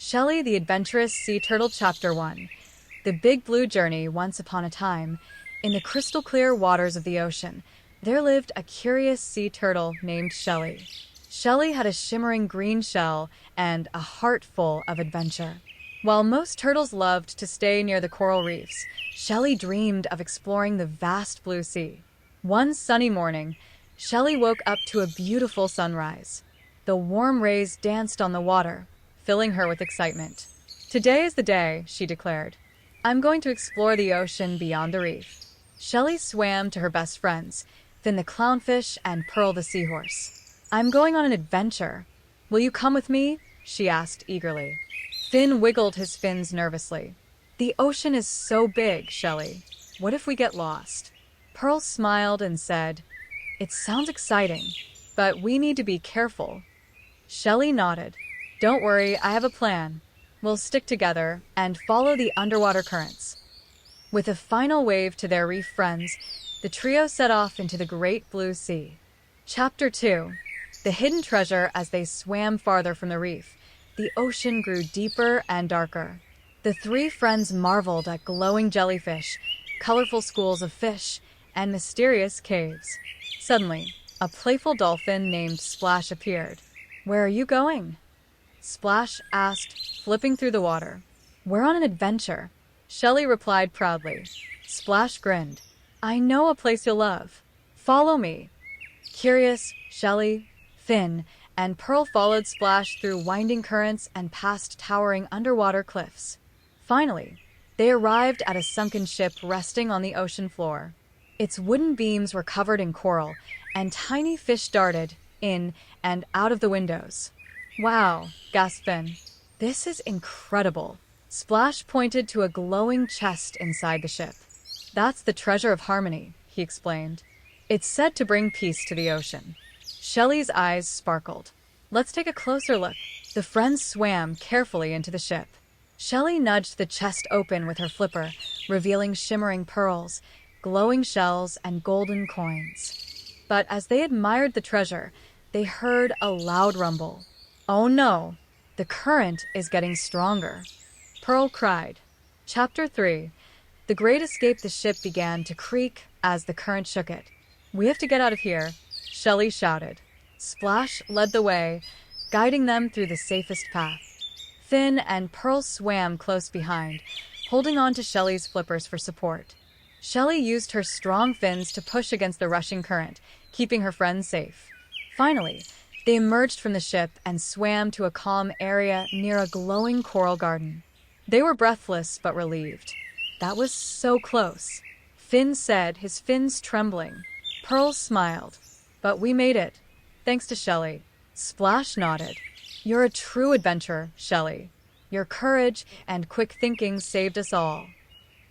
Shelly the Adventurous Sea Turtle Chapter 1. The Big Blue Journey. Once upon a time, in the crystal clear waters of the ocean, there lived a curious sea turtle named Shelly. Shelly had a shimmering green shell and a heart full of adventure. While most turtles loved to stay near the coral reefs, Shelly dreamed of exploring the vast blue sea. One sunny morning, Shelly woke up to a beautiful sunrise. The warm rays danced on the water, filling her with excitement. "Today is the day," she declared. "I'm going to explore the ocean beyond the reef." Shelly swam to her best friends, Finn the clownfish and Pearl the seahorse. "I'm going on an adventure. Will you come with me?" she asked eagerly. Finn wiggled his fins nervously. "The ocean is so big, Shelly. What if we get lost?" Pearl smiled and said, "It sounds exciting, but we need to be careful." Shelly nodded. "Don't worry, I have a plan. We'll stick together and follow the underwater currents." With a final wave to their reef friends, the trio set off into the great blue sea. Chapter 2. The Hidden Treasure. As they swam farther from the reef, the ocean grew deeper and darker. The three friends marveled at glowing jellyfish, colorful schools of fish, and mysterious caves. Suddenly, a playful dolphin named Splash appeared. "Where are you going?" Splash asked, flipping through the water. "We're on an adventure," Shelly replied proudly. Splash grinned. "I know a place you'll love. Follow me." Curious, Shelly, Finn, and Pearl followed Splash through winding currents and past towering underwater cliffs. Finally, they arrived at a sunken ship resting on the ocean floor. Its wooden beams were covered in coral, and tiny fish darted in and out of the windows. "Wow," gasped Finn. "This is incredible." Splash pointed to a glowing chest inside the ship. "That's the treasure of harmony," he explained. "It's said to bring peace to the ocean." Shelly's eyes sparkled. "Let's take a closer look." The friends swam carefully into the ship. Shelly nudged the chest open with her flipper, revealing shimmering pearls, glowing shells, and golden coins. But as they admired the treasure, they heard a loud rumble. "Oh no! The current is getting stronger!" Pearl cried. Chapter 3. The Great Escape. The ship began to creak as the current shook it. "We have to get out of here," Shelly shouted. Splash led the way, guiding them through the safest path. Finn and Pearl swam close behind, holding on to Shelly's flippers for support. Shelly used her strong fins to push against the rushing current, keeping her friends safe. Finally, they emerged from the ship and swam to a calm area near a glowing coral garden. They were breathless but relieved. "That was so close," Finn said, his fins trembling. Pearl smiled. "But we made it, thanks to Shelly." Splash nodded. "You're a true adventurer, Shelly. Your courage and quick thinking saved us all."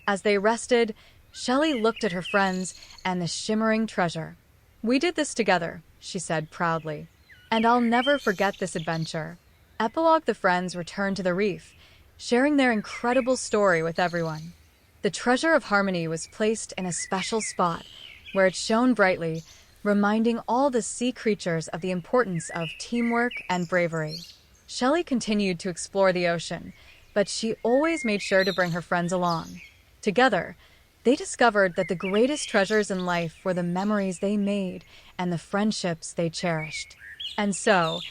As they rested, Shelly looked at her friends and the shimmering treasure. "We did this together," she said proudly. "And I'll never forget this adventure." Epilogue. The friends returned to the reef, sharing their incredible story with everyone. The treasure of harmony was placed in a special spot, where it shone brightly, reminding all the sea creatures of the importance of teamwork and bravery. Shelly continued to explore the ocean, but she always made sure to bring her friends along. Together, they discovered that the greatest treasures in life were the memories they made and the friendships they cherished. And so,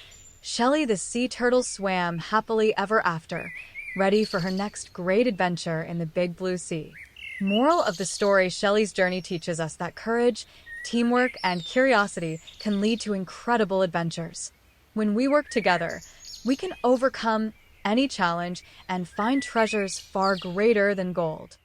Shelly the sea turtle swam happily ever after, ready for her next great adventure in the big blue sea. Moral of the story. Shelly's journey teaches us that courage, teamwork, and curiosity can lead to incredible adventures. When we work together, we can overcome any challenge and find treasures far greater than gold.